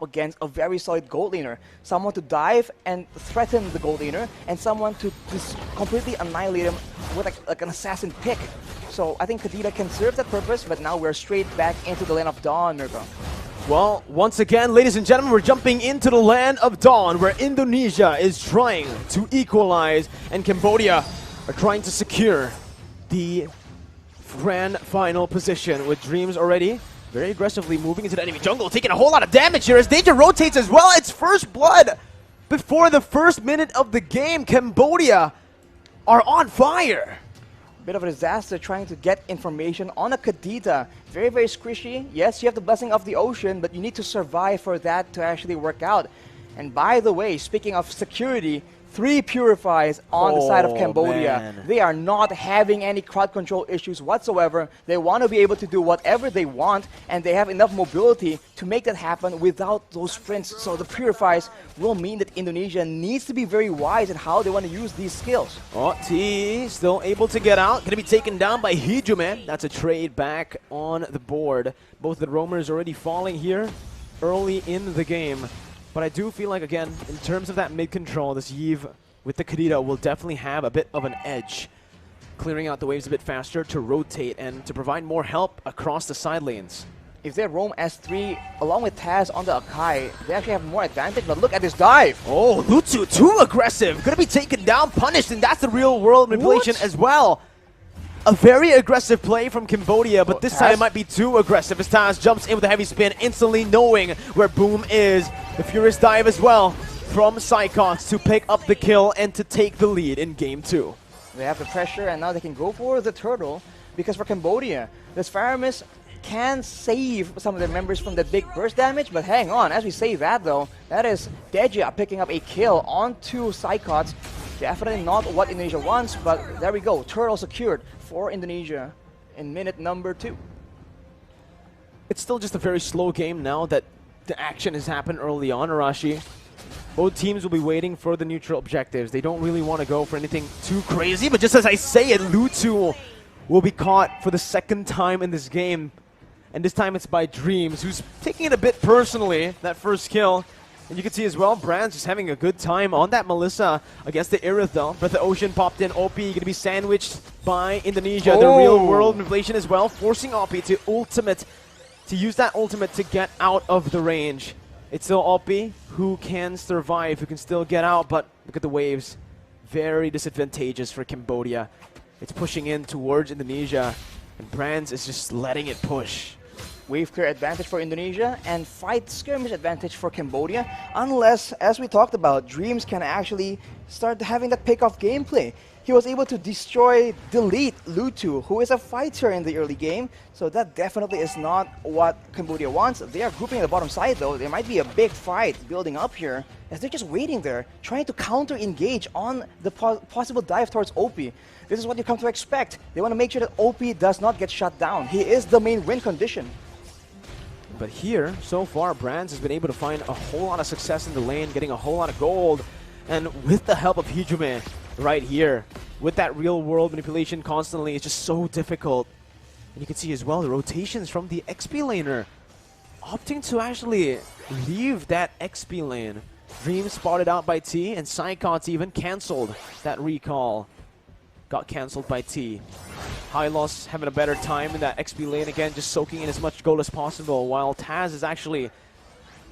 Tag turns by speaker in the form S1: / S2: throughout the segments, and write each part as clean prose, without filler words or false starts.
S1: up against a very solid gold laner. Someone to dive and threaten the gold laner, and someone to just completely annihilate him with like an assassin pick. So I think Kadita can serve that purpose, but now we're straight back into the Land of Dawn, Mirko.
S2: Well, once again, ladies and gentlemen, we're jumping into the Land of Dawn, where Indonesia is trying to equalize, and Cambodia are trying to secure the grand final position, with Dreams already very aggressively moving into the enemy jungle, taking a whole lot of damage here as Danger rotates as well. It's first blood before the first minute of the game. Cambodia are on fire.
S1: Bit of a disaster trying to get information on a Kadita. Very, very squishy. Yes, you have the blessing of the ocean, but you need to survive for that to actually work out. And by the way, speaking of security, 3 purifies on the side of Cambodia.
S2: Man.
S1: They are not having any crowd control issues whatsoever. They want to be able to do whatever they want, and they have enough mobility to make that happen without those sprints. So the purifies will mean that Indonesia needs to be very wise in how they want to use these skills.
S2: Oh, T still able to get out. Going to be taken down by Hijume. That's a trade back on the board. Both the roamers already falling here early in the game. But I do feel like, again, in terms of that mid-control, this Yve with the Kadita will definitely have a bit of an edge. Clearing out the waves a bit faster to rotate and to provide more help across the side lanes.
S1: If they roam S3 along with Taz on the Akai, they actually have more advantage, but look at this dive!
S2: Oh, Lutsu, too aggressive! Gonna be taken down, punished, and that's the real world manipulation as well. A very aggressive play from Cambodia, but this time it might be too aggressive as Taz jumps in with a heavy spin, instantly knowing where Boom is. The Furious dive as well from Psychox to pick up the kill and to take the lead in game 2.
S1: They have the pressure, and now they can go for the turtle, because for Cambodia, this Faramis can save some of their members from the big burst damage, but hang on, as we say that though, that is Deja picking up a kill onto Psychox. Definitely not what Indonesia wants, but there we go. Turtle secured for Indonesia in minute number 2.
S2: It's still just a very slow game now that the action has happened early on, Arashi. Both teams will be waiting for the neutral objectives. They don't really want to go for anything too crazy, but just as I say it, Lutsu will be caught for the second time in this game. And this time it's by Dreams, who's taking it a bit personally, that first kill. And you can see as well, Brand's just having a good time on that Melissa against the Irith though. Breath of Ocean popped in, OP going to be sandwiched by Indonesia. The real world manipulation as well, forcing OP to use that ultimate to get out of the range. It's still OP who can survive, who can still get out, but look at the waves. Very disadvantageous for Cambodia. It's pushing in towards Indonesia, and Brands is just letting it push.
S1: Wave clear advantage for Indonesia and fight skirmish advantage for Cambodia, unless, as we talked about, Dreams can actually start having that pick-off gameplay. He was able to delete Lutsu, who is a fighter in the early game, so that definitely is not what Cambodia wants. They are grouping at the bottom side though. There might be a big fight building up here, as they're just waiting there, trying to counter-engage on the possible dive towards OP. This is what you come to expect. They want to make sure that OP does not get shut down. He is the main win condition.
S2: But here, so far, Brands has been able to find a whole lot of success in the lane, getting a whole lot of gold. And with the help of Hijume right here, with that real world manipulation constantly, it's just so difficult. And you can see as well the rotations from the XP laner, opting to actually leave that XP lane. Dream spotted out by T, and Psychots even cancelled that recall. Got cancelled by T. Hylos having a better time in that XP lane again, just soaking in as much gold as possible, while Taz is actually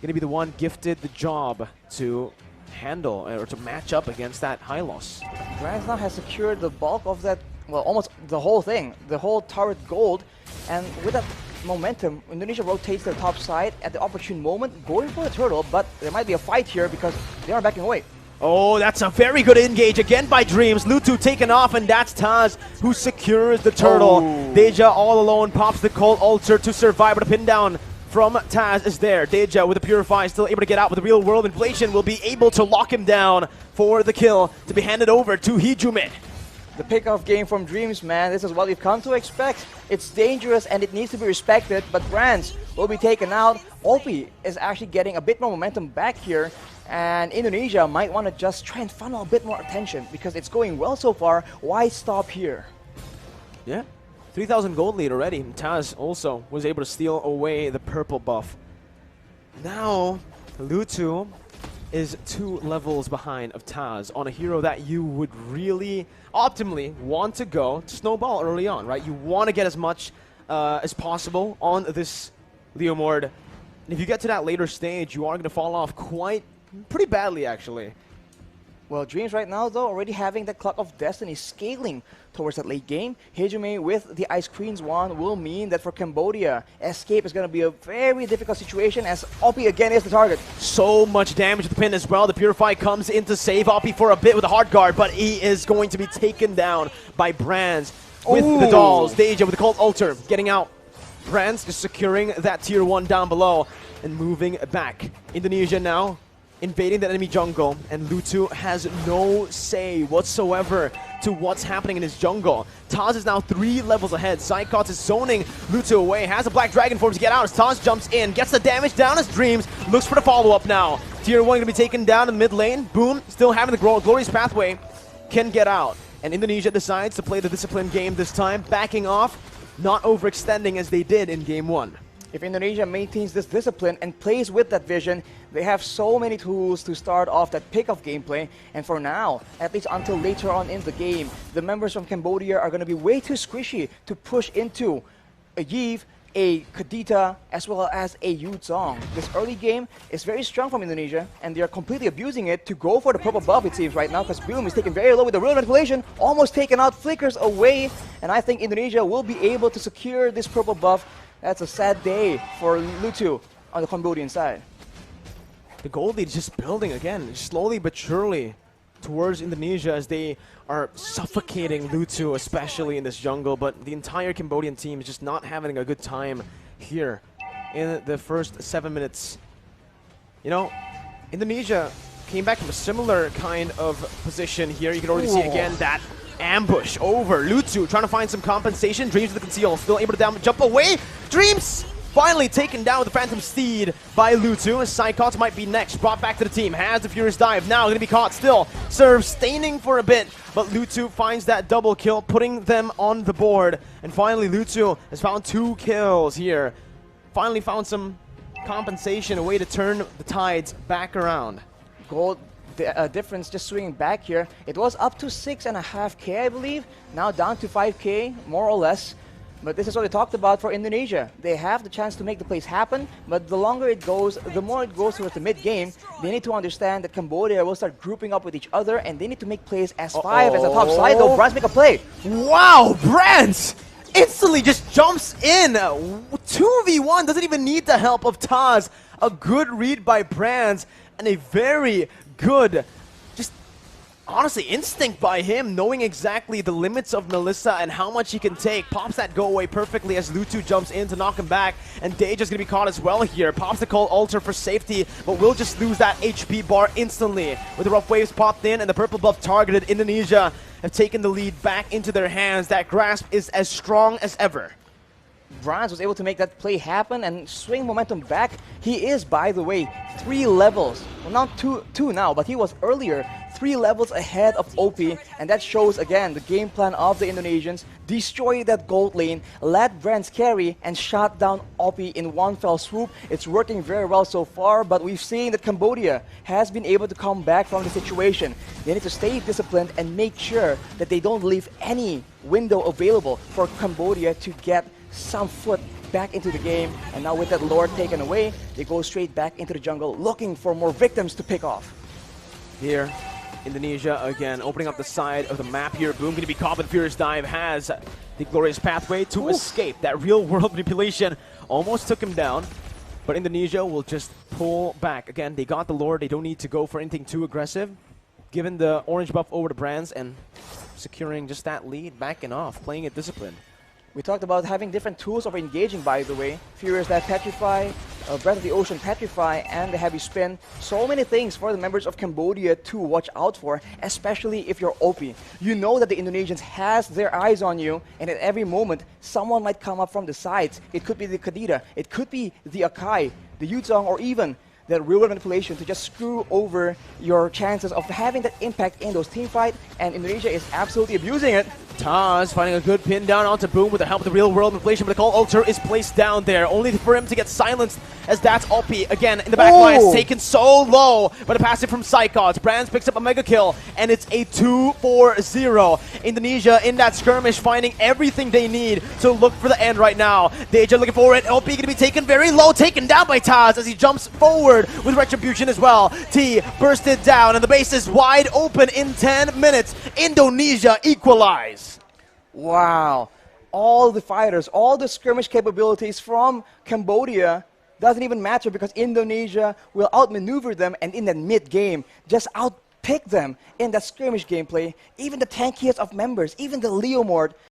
S2: going to be the one gifted the job to handle or to match up against that Hylos.
S1: Brands now has secured the bulk of that, well, almost the whole thing, the whole turret gold, and with that momentum, Indonesia rotates their top side at the opportune moment, going for the turtle, but there might be a fight here because they are backing away.
S2: Oh, that's a very good engage again by Dreams. Lutsu taken off, and that's Taz who secures the turtle. Deja all alone pops the cold altar to survive, but a pin down from Taz is there. Deja with the Purify still able to get out with the real world inflation, will be able to lock him down for the kill to be handed over to Hijume.
S1: The pickoff game from Dreams, man, this is what we've come to expect. It's dangerous and it needs to be respected, but Brands will be taken out. OP is actually getting a bit more momentum back here, and Indonesia might want to just try and funnel a bit more attention because it's going well so far. Why stop here?
S2: Yeah, 3,000 gold lead already. Taz also was able to steal away the purple buff. Now, Lutu is 2 levels behind of Taz on a hero that you would really optimally want to go to snowball early on, right? You want to get as much as possible on this Leomord. And if you get to that later stage, you are going to fall off pretty badly, actually.
S1: Well, Dreams right now, though, already having the Clock of Destiny scaling towards that late game. Hejume with the Ice Queen's Wand will mean that for Cambodia, escape is going to be a very difficult situation as Oppie again is the target.
S2: So much damage to the pin as well. The Purify comes in to save Oppie for a bit with a hard guard, but he is going to be taken down by Brands with the dolls. Deja with the Cold Altar getting out. Brands just securing that tier 1 down below and moving back. Indonesia now invading the enemy jungle, and Lutu has no say whatsoever to what's happening in his jungle. Taz is now 3 levels ahead. Psychots is zoning Lutu away, has a Black Dragon form to get out as Taz jumps in, gets the damage down as Dreams looks for the follow-up now. Tier 1 going to be taken down in the mid lane. Boom, still having the glorious pathway, can get out. And Indonesia decides to play the disciplined game this time, backing off, not overextending as they did in game 1.
S1: If Indonesia maintains this discipline and plays with that vision, they have so many tools to start off that pick-off gameplay. And for now, at least until later on in the game, the members from Cambodia are going to be way too squishy to push into a Yves, a Kadita, as well as a Yu Zhong. This early game is very strong from Indonesia, and they are completely abusing it to go for the purple buff, it seems, right now, because Boom is taken very low with the real manipulation, almost taken out, flickers away, and I think Indonesia will be able to secure this purple buff. That's a sad day for Lutu on the Cambodian side.
S2: The gold lead is just building again, slowly but surely, towards Indonesia as they are suffocating Lutu, especially in this jungle. But the entire Cambodian team is just not having a good time here in the first 7 minutes. You know, Indonesia came back from a similar kind of position here. You can already see again that ambush over Lutu, trying to find some compensation. Dreams with the conceal, still able to jump away. Dreams finally taken down with the Phantom Steed by Lutu, as Psychots might be next. Brought back to the team, has the Furious Dive, now going to be caught still. Serve staining for a bit, but Lutu finds that double kill, putting them on the board. And finally Lutu has found 2 kills here. Finally found some compensation, a way to turn the tides back around.
S1: Gold difference just swinging back here. It was up to 6.5k, I believe. Now down to 5k, more or less. But this is what we talked about for Indonesia. They have the chance to make the plays happen, but the longer it goes, the more it goes towards the mid-game. They need to understand that Cambodia will start grouping up with each other, and they need to make plays as 5 as the top side, though. Brands make a play.
S2: Wow, Brands instantly just jumps in. 2v1, doesn't even need the help of Taz. A good read by Brands, and a very good, just honestly, instinct by him, knowing exactly the limits of Melissa and how much he can take. Pops that go away perfectly as Lutu jumps in to knock him back, and Deja's gonna be caught as well here. Pops the Cold Altar for safety, but will just lose that HP bar instantly. With the rough waves popped in and the purple buff targeted, Indonesia have taken the lead back into their hands. That grasp is as strong as ever.
S1: Brands was able to make that play happen and swing momentum back. He is, by the way, 3 levels. Well, not two now, but he was earlier 3 levels ahead of OP, and that shows again the game plan of the Indonesians. Destroy that gold lane, let Brands carry, and shot down OP in one fell swoop. It's working very well so far, but we've seen that Cambodia has been able to come back from the situation. They need to stay disciplined and make sure that they don't leave any window available for Cambodia to get some foot back into the game. And now with that lord taken away, they go straight back into the jungle looking for more victims to pick off.
S2: Here, Indonesia again opening up the side of the map here. Boom going to be caught, but Furious Dive has the glorious pathway to escape. That real world manipulation almost took him down, but Indonesia will just pull back. Again, they got the lord, they don't need to go for anything too aggressive. Given the orange buff over to Brands and securing just that lead, backing off, playing it disciplined.
S1: We talked about having different tools of engaging, by the way. Furious Dive Petrify, Breath of the Ocean Petrify, and the Heavy Spin. So many things for the members of Cambodia to watch out for, especially if you're OP. You know that the Indonesians has their eyes on you, and at every moment, someone might come up from the sides. It could be the Kadita, it could be the Akai, the Yu Zhong, or even that real-world manipulation to just screw over your chances of having that impact in those team fight, and Indonesia is absolutely abusing it.
S2: Taz finding a good pin down onto Boom with the help of the real world manipulation, but the call altar is placed down there, only for him to get silenced as that's Oppi again in the back line. It's taken so low, but a passive from Psychots. Brands picks up a mega kill, and it's a 2-4-0. Indonesia in that skirmish finding everything they need to look for the end right now. Deja looking for it. Oppi going to be taken very low, taken down by Taz as he jumps forward with Retribution as well. T bursted down, and the base is wide open in 10 minutes. Indonesia equalize.
S1: Wow. All the fighters, all the skirmish capabilities from Cambodia doesn't even matter because Indonesia will outmaneuver them, and in that mid-game, just outpick them in that skirmish gameplay. Even the tankiest of members, even the Leomord,